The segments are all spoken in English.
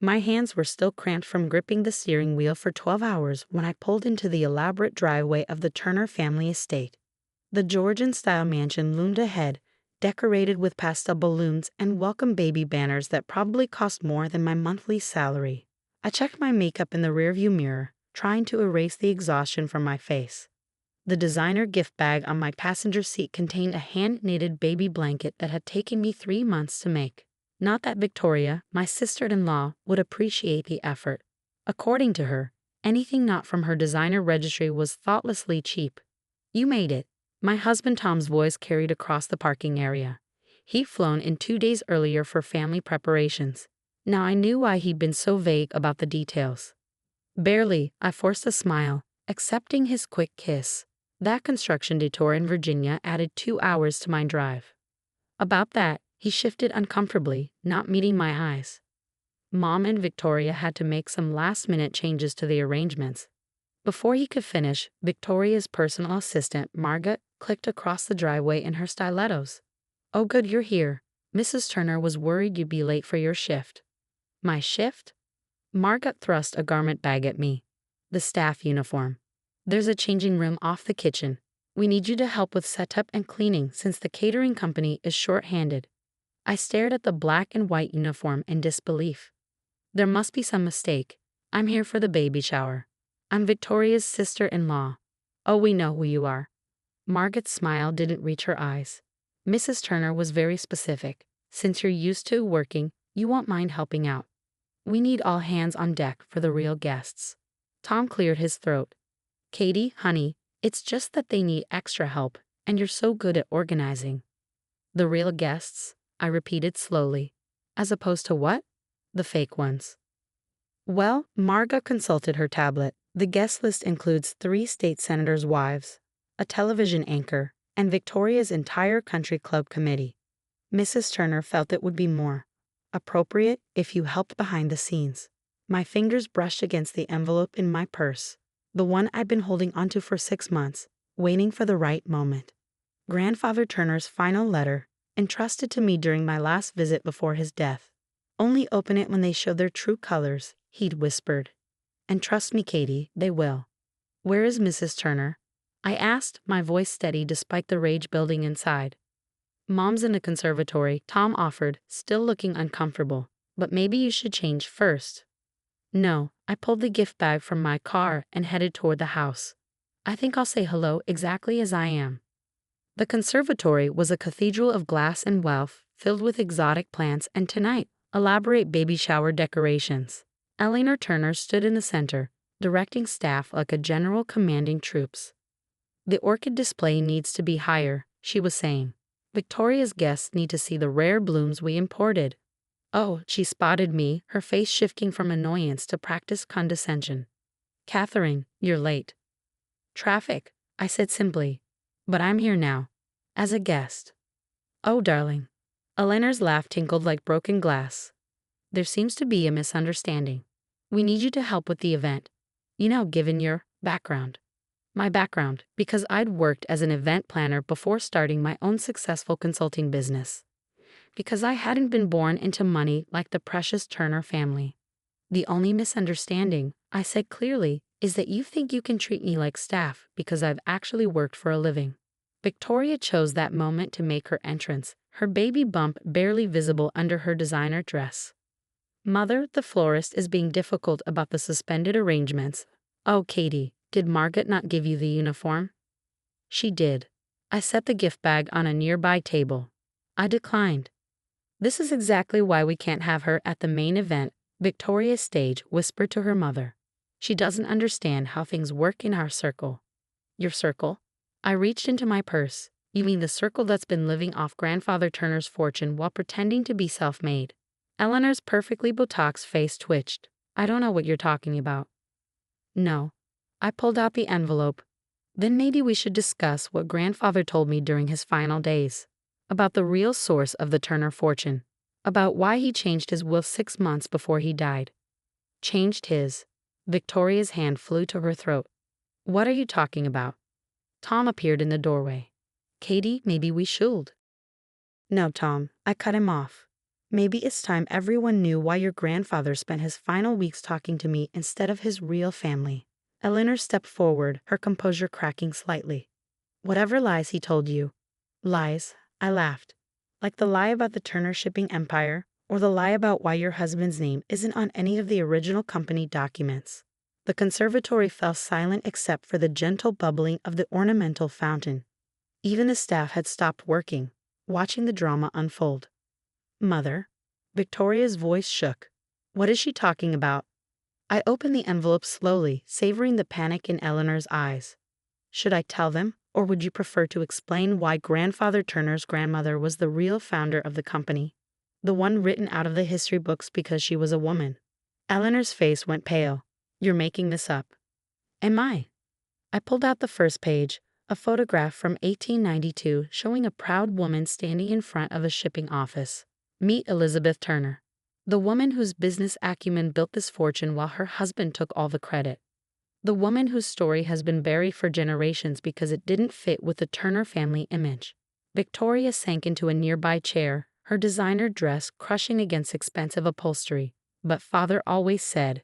My hands were still cramped from gripping the steering wheel for 12 hours when I pulled into the elaborate driveway of the Turner family estate. The Georgian-style mansion loomed ahead, decorated with pastel balloons and welcome baby banners that probably cost more than my monthly salary. I checked my makeup in the rearview mirror, trying to erase the exhaustion from my face. The designer gift bag on my passenger seat contained a hand-knitted baby blanket that had taken me 3 months to make. Not that Victoria, my sister-in-law, would appreciate the effort. According to her, anything not from her designer registry was thoughtlessly cheap. "You made it," my husband Tom's voice carried across the parking area. He'd flown in 2 days earlier for family preparations. Now I knew why he'd been so vague about the details. Barely, I forced a smile, accepting his quick kiss. That construction detour in Virginia added 2 hours to my drive. About that, he shifted uncomfortably, not meeting my eyes. Mom and Victoria had to make some last-minute changes to the arrangements. Before he could finish, Victoria's personal assistant, Margaret, clicked across the driveway in her stilettos. "Oh good, you're here. Mrs. Turner was worried you'd be late for your shift." "My shift?" Margaret thrust a garment bag at me. "The staff uniform. There's a changing room off the kitchen. We need you to help with setup and cleaning since the catering company is short-handed." I stared at the black and white uniform in disbelief. There must be some mistake. "I'm here for the baby shower. I'm Victoria's sister-in-law." "Oh, we know who you are." Margaret's smile didn't reach her eyes. "Mrs. Turner was very specific. Since you're used to working, you won't mind helping out. We need all hands on deck for the real guests." Tom cleared his throat. "Katie, honey, it's just that they need extra help, and you're so good at organizing." "The real guests?" I repeated slowly. "As opposed to what?" "The fake ones." Well, Marga consulted her tablet. The guest list includes 3 state senators' wives, a television anchor, and Victoria's entire country club committee. Mrs. Turner felt it would be more appropriate if you helped behind the scenes. My fingers brushed against the envelope in my purse, the one I'd been holding onto for 6 months, waiting for the right moment. Grandfather Turner's final letter, entrusted to me during my last visit before his death. "Only open it when they show their true colors," he'd whispered. "And trust me, Katie, they will." "Where is Mrs. Turner?" I asked, my voice steady despite the rage building inside. "Mom's in the conservatory," Tom offered, still looking uncomfortable. "But maybe you should change first." "No," I pulled the gift bag from my car and headed toward the house. "I think I'll say hello exactly as I am." The conservatory was a cathedral of glass and wealth, filled with exotic plants and, tonight, elaborate baby shower decorations. Eleanor Turner stood in the center, directing staff like a general commanding troops. "The orchid display needs to be higher," she was saying. "Victoria's guests need to see the rare blooms we imported." "Oh," she spotted me, her face shifting from annoyance to practiced condescension. "Catherine, you're late." "Traffic," I said simply. "But I'm here now. As a guest." "Oh, darling." Eleanor's laugh tinkled like broken glass. "There seems to be a misunderstanding. We need you to help with the event. You know, given your background." My background, because I'd worked as an event planner before starting my own successful consulting business. Because I hadn't been born into money like the precious Turner family. "The only misunderstanding," I said clearly, "is that you think you can treat me like staff because I've actually worked for a living." Victoria chose that moment to make her entrance, her baby bump barely visible under her designer dress. "Mother, the florist is being difficult about the suspended arrangements." "Oh, Katie, did Margaret not give you the uniform?" "She did." I set the gift bag on a nearby table. "I declined." "This is exactly why we can't have her at the main event," Victoria's stage whispered to her mother. "She doesn't understand how things work in our circle." "Your circle?" I reached into my purse. "You mean the circle that's been living off Grandfather Turner's fortune while pretending to be self-made?" Eleanor's perfectly Botox face twitched. "I don't know what you're talking about." "No." I pulled out the envelope. "Then maybe we should discuss what Grandfather told me during his final days. About the real source of the Turner fortune. About why he changed his will 6 months before he died." "Changed his?" Victoria's hand flew to her throat. "What are you talking about?" Tom appeared in the doorway. "Katie, maybe we should." "No, Tom," I cut him off. Maybe it's time everyone knew why your grandfather spent his final weeks talking to me instead of his real family. Eleanor stepped forward, her composure cracking slightly. Whatever lies he told you. Lies, I laughed. Like the lie about the Turner shipping empire, or the lie about why your husband's name isn't on any of the original company documents. The conservatory fell silent except for the gentle bubbling of the ornamental fountain. Even the staff had stopped working, watching the drama unfold. Mother, Victoria's voice shook. What is she talking about? I opened the envelope slowly, savoring the panic in Eleanor's eyes. Should I tell them, or would you prefer to explain why Grandfather Turner's grandmother was the real founder of the company? The one written out of the history books because she was a woman. Eleanor's face went pale. You're making this up. Am I? I pulled out the first page, a photograph from 1892 showing a proud woman standing in front of a shipping office. Meet Elizabeth Turner, the woman whose business acumen built this fortune while her husband took all the credit. The woman whose story has been buried for generations because it didn't fit with the Turner family image. Victoria sank into a nearby chair, her designer dress crushing against expensive upholstery. But father always said.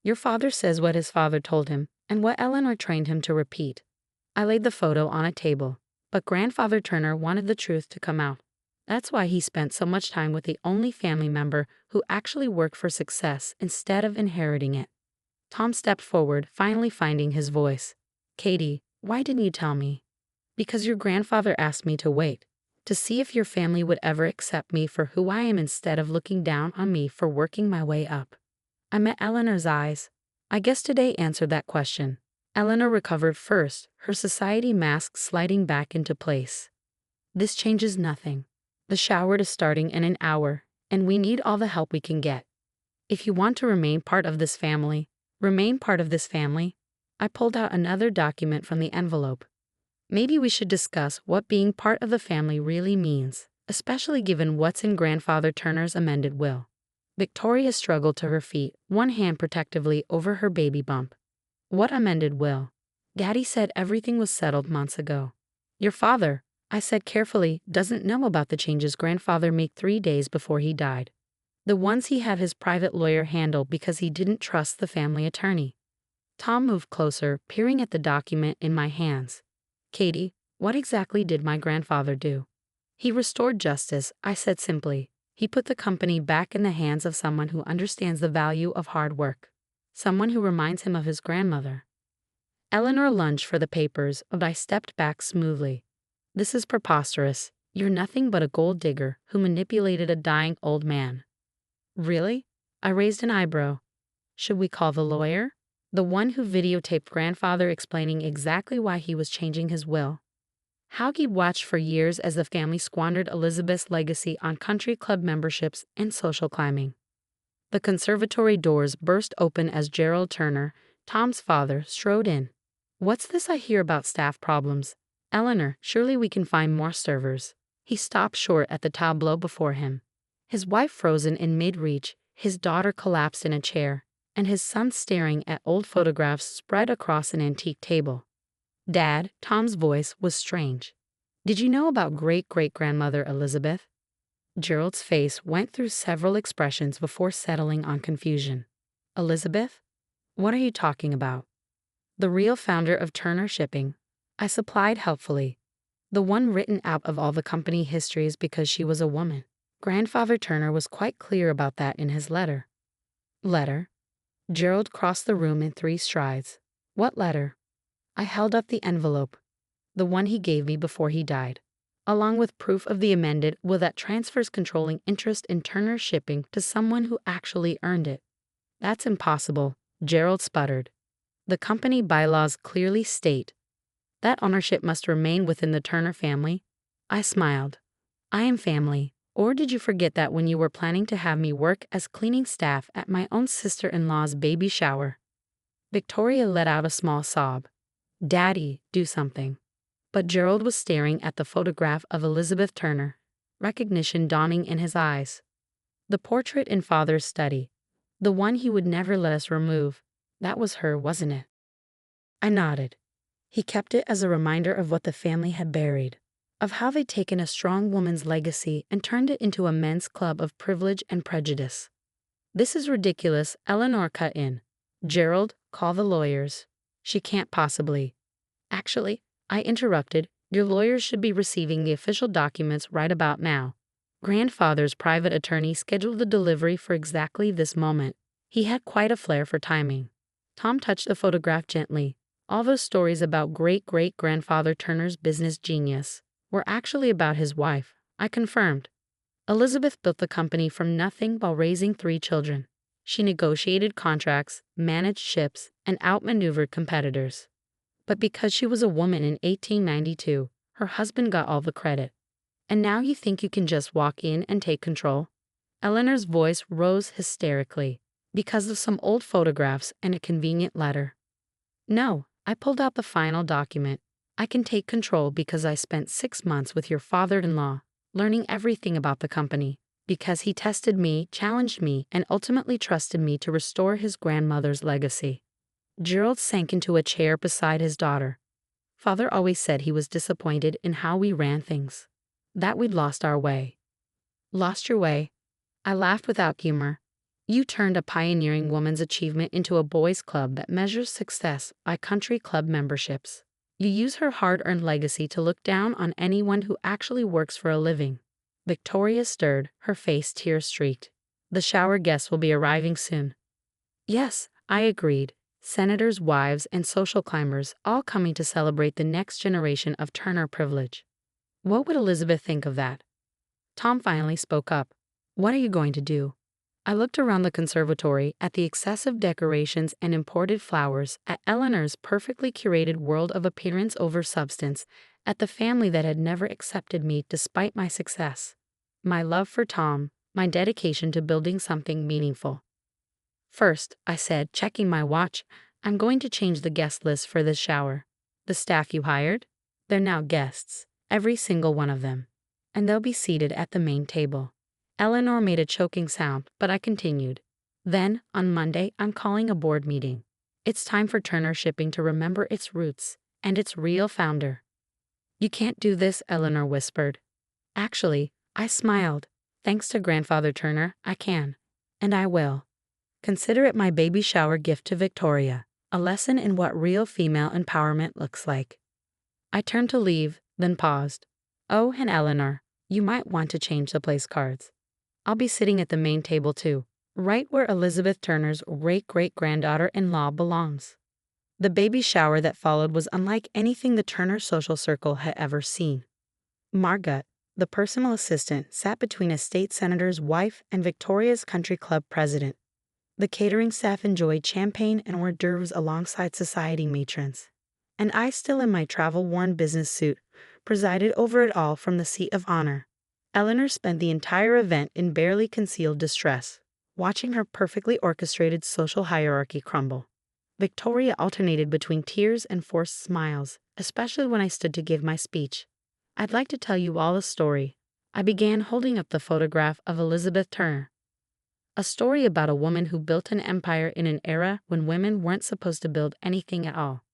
Your father says what his father told him, and what Eleanor trained him to repeat. I laid the photo on a table, but Grandfather Turner wanted the truth to come out. That's why he spent so much time with the only family member who actually worked for success instead of inheriting it. Tom stepped forward, finally finding his voice. Katie, why didn't you tell me? Because your grandfather asked me to wait, to see if your family would ever accept me for who I am instead of looking down on me for working my way up. I met Eleanor's eyes. I guess today answered that question. Eleanor recovered first, her society mask sliding back into place. This changes nothing. The shower is starting in an hour, and we need all the help we can get. If you want to remain part of this family, I pulled out another document from the envelope. Maybe we should discuss what being part of the family really means, especially given what's in Grandfather Turner's amended will. Victoria struggled to her feet, one hand protectively over her baby bump. What amended will? Daddy said everything was settled months ago. Your father, I said carefully, doesn't know about the changes Grandfather made 3 days before he died. The ones he had his private lawyer handle because he didn't trust the family attorney. Tom moved closer, peering at the document in my hands. Katie, what exactly did my grandfather do? He restored justice, I said simply. He put the company back in the hands of someone who understands the value of hard work. Someone who reminds him of his grandmother. Eleanor lunged for the papers, but I stepped back smoothly. This is preposterous. You're nothing but a gold digger who manipulated a dying old man. Really? I raised an eyebrow. Should we call the lawyer? The one who videotaped Grandfather explaining exactly why he was changing his will. How he'd watched for years as the family squandered Elizabeth's legacy on country club memberships and social climbing. The conservatory doors burst open as Gerald Turner, Tom's father, strode in. What's this I hear about staff problems? Eleanor, surely we can find more servers. He stopped short at the tableau before him. His wife frozen in mid-reach, his daughter collapsed in a chair, and his son staring at old photographs spread across an antique table. Dad, Tom's voice was strange. Did you know about great-great-grandmother Elizabeth? Gerald's face went through several expressions before settling on confusion. Elizabeth? What are you talking about? The real founder of Turner Shipping. I supplied helpfully. The one written out of all the company histories because she was a woman. Grandfather Turner was quite clear about that in his letter. Letter? Gerald crossed the room in 3 strides. What letter? I held up the envelope, the one he gave me before he died, along with proof of the amended will that transfers controlling interest in Turner Shipping to someone who actually earned it. That's impossible, Gerald sputtered. The company bylaws clearly state that ownership must remain within the Turner family. I smiled. I am family. Or did you forget that when you were planning to have me work as cleaning staff at my own sister-in-law's baby shower? Victoria let out a small sob. Daddy, do something. But Gerald was staring at the photograph of Elizabeth Turner, recognition dawning in his eyes. The portrait in Father's study, the one he would never let us remove, that was her, wasn't it? I nodded. He kept it as a reminder of what the family had buried. of how they'd taken a strong woman's legacy and turned it into a men's club of privilege and prejudice. "This is ridiculous," Eleanor cut in. "Gerald, call the lawyers." "She can't possibly." "Actually," I interrupted, "your lawyers should be receiving the official documents right about now." Grandfather's private attorney scheduled the delivery for exactly this moment. He had quite a flair for timing. Tom touched the photograph gently. All those stories about great-great-grandfather Turner's business genius were actually about his wife, I confirmed. Elizabeth built the company from nothing while raising 3 children. She negotiated contracts, managed ships, and outmaneuvered competitors. But because she was a woman in 1892, her husband got all the credit. "And now you think you can just walk in and take control?" Eleanor's voice rose hysterically. "Because of some old photographs and a convenient letter." "No," I pulled out the final document. "I can take control because I spent 6 months with your father-in-law, learning everything about the company, because he tested me, challenged me, and ultimately trusted me to restore his grandmother's legacy." Gerald sank into a chair beside his daughter. "Father always said he was disappointed in how we ran things. That we'd lost our way." "Lost your way?" I laughed without humor. "You turned a pioneering woman's achievement into a boys' club that measures success by country club memberships. You use her hard-earned legacy to look down on anyone who actually works for a living." Victoria stirred, her face tear-streaked. "The shower guests will be arriving soon." "Yes," I agreed. "Senators' wives and social climbers all coming to celebrate the next generation of Turner privilege." "What would Elizabeth think of that?" Tom finally spoke up. "What are you going to do?" I looked around the conservatory, at the excessive decorations and imported flowers, at Eleanor's perfectly curated world of appearance over substance, at the family that had never accepted me despite my success. My love for Tom, my dedication to building something meaningful. "First," I said, checking my watch, "I'm going to change the guest list for this shower. The staff you hired? They're now guests, every single one of them. And they'll be seated at the main table." Eleanor made a choking sound, but I continued. "Then, on Monday, I'm calling a board meeting. It's time for Turner Shipping to remember its roots and its real founder." "You can't do this," Eleanor whispered. "Actually," I smiled. "Thanks to Grandfather Turner, I can. And I will. Consider it my baby shower gift to Victoria, a lesson in what real female empowerment looks like." I turned to leave, then paused. "Oh, and Eleanor, you might want to change the place cards. I'll be sitting at the main table too, right where Elizabeth Turner's great-great-granddaughter-in-law belongs." The baby shower that followed was unlike anything the Turner social circle had ever seen. Margot, the personal assistant, sat between a state senator's wife and Victoria's country club president. The catering staff enjoyed champagne and hors d'oeuvres alongside society matrons. And I, still in my travel-worn business suit, presided over it all from the seat of honor. Eleanor spent the entire event in barely concealed distress, watching her perfectly orchestrated social hierarchy crumble. Victoria alternated between tears and forced smiles, especially when I stood to give my speech. "I'd like to tell you all a story." I began, holding up the photograph of Elizabeth Turner. "A story about a woman who built an empire in an era when women weren't supposed to build anything at all."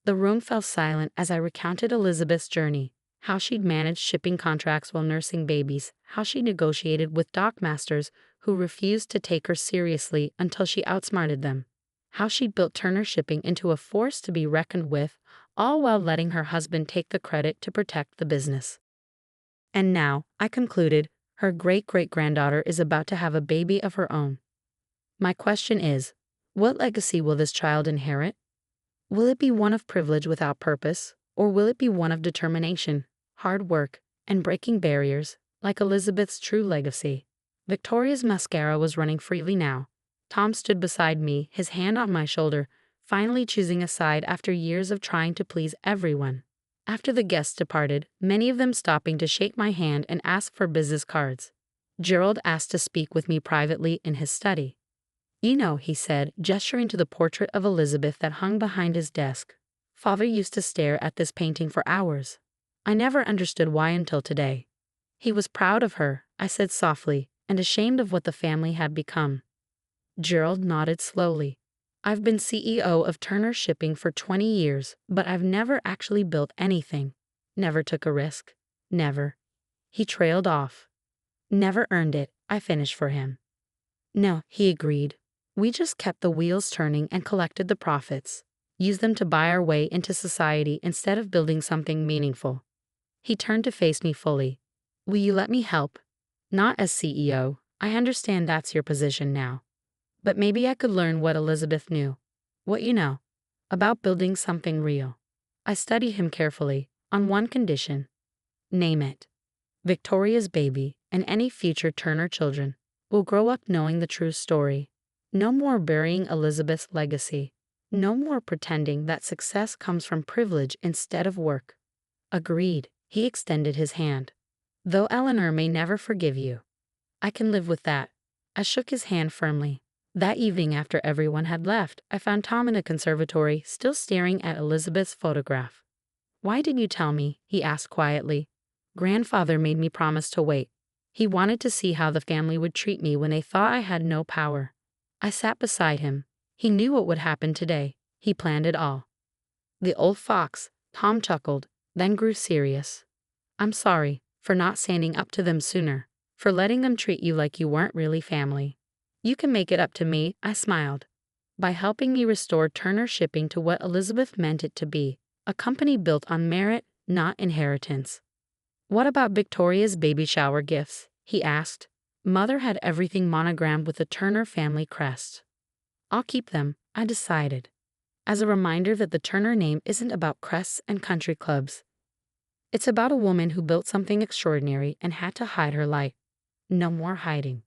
The room fell silent as I recounted Elizabeth's journey. How she'd managed shipping contracts while nursing babies, how she negotiated with dockmasters who refused to take her seriously until she outsmarted them, how she'd built Turner Shipping into a force to be reckoned with, all while letting her husband take the credit to protect the business. And now, I concluded, her great-great-granddaughter is about to have a baby of her own. My question is, what legacy will this child inherit? Will it be one of privilege without purpose, or will it be one of determination, hard work, and breaking barriers, like Elizabeth's true legacy? Victoria's mascara was running freely now. Tom stood beside me, his hand on my shoulder, finally choosing a side after years of trying to please everyone. After the guests departed, many of them stopping to shake my hand and ask for business cards, Gerald asked to speak with me privately in his study. "You know," he said, gesturing to the portrait of Elizabeth that hung behind his desk, "Father used to stare at this painting for hours. I never understood why until today." "He was proud of her," I said softly, "and ashamed of what the family had become." Gerald nodded slowly. "I've been CEO of Turner Shipping for 20 years, but I've never actually built anything. Never took a risk. Never. He trailed off. Never earned it, I finished for him. No, he agreed. We just kept the wheels turning and collected the profits. Used them to buy our way into society instead of building something meaningful. He turned to face me fully. Will you let me help? Not as CEO. I understand that's your position now. But maybe I could learn what Elizabeth knew. What you know. About building something real. I studied him carefully, on one condition. Name it. Victoria's baby, and any future Turner children, will grow up knowing the true story. No more burying Elizabeth's legacy. No more pretending that success comes from privilege instead of work. Agreed. He extended his hand. Though Eleanor may never forgive you. I can live with that. I shook his hand firmly. That evening, after everyone had left, I found Tom in the conservatory, still staring at Elizabeth's photograph. Why didn't you tell me? He asked quietly. Grandfather made me promise to wait. He wanted to see how the family would treat me when they thought I had no power. I sat beside him. He knew what would happen today. He planned it all. The old fox, Tom chuckled, then grew serious. I'm sorry for not standing up to them sooner, for letting them treat you like you weren't really family. You can make it up to me, I smiled. By helping me restore Turner Shipping to what Elizabeth meant it to be, a company built on merit, not inheritance. What about Victoria's baby shower gifts? He asked. Mother had everything monogrammed with the Turner family crest. I'll keep them, I decided. As a reminder that the Turner name isn't about crests and country clubs. It's about a woman who built something extraordinary and had to hide her light. No more hiding.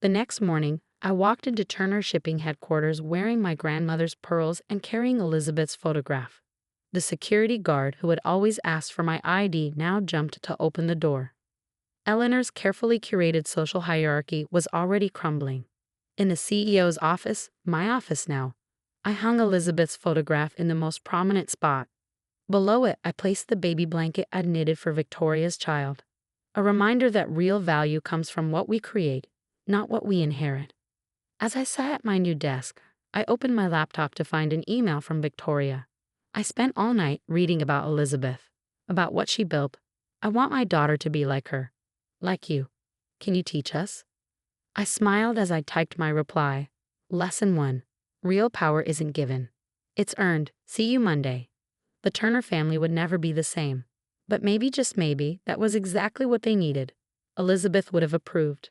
The next morning, I walked into Turner Shipping headquarters wearing my grandmother's pearls and carrying Elizabeth's photograph. The security guard who had always asked for my ID now jumped to open the door. Eleanor's carefully curated social hierarchy was already crumbling. In the CEO's office, my office now, I hung Elizabeth's photograph in the most prominent spot. Below it, I placed the baby blanket I'd knitted for Victoria's child. A reminder that real value comes from what we create, not what we inherit. As I sat at my new desk, I opened my laptop to find an email from Victoria. I spent all night reading about Elizabeth, about what she built. I want my daughter to be like her. Like you. Can you teach us? I smiled as I typed my reply. Lesson 1. Real power isn't given. It's earned. See you Monday. The Turner family would never be the same. But maybe, just maybe, that was exactly what they needed. Elizabeth would have approved.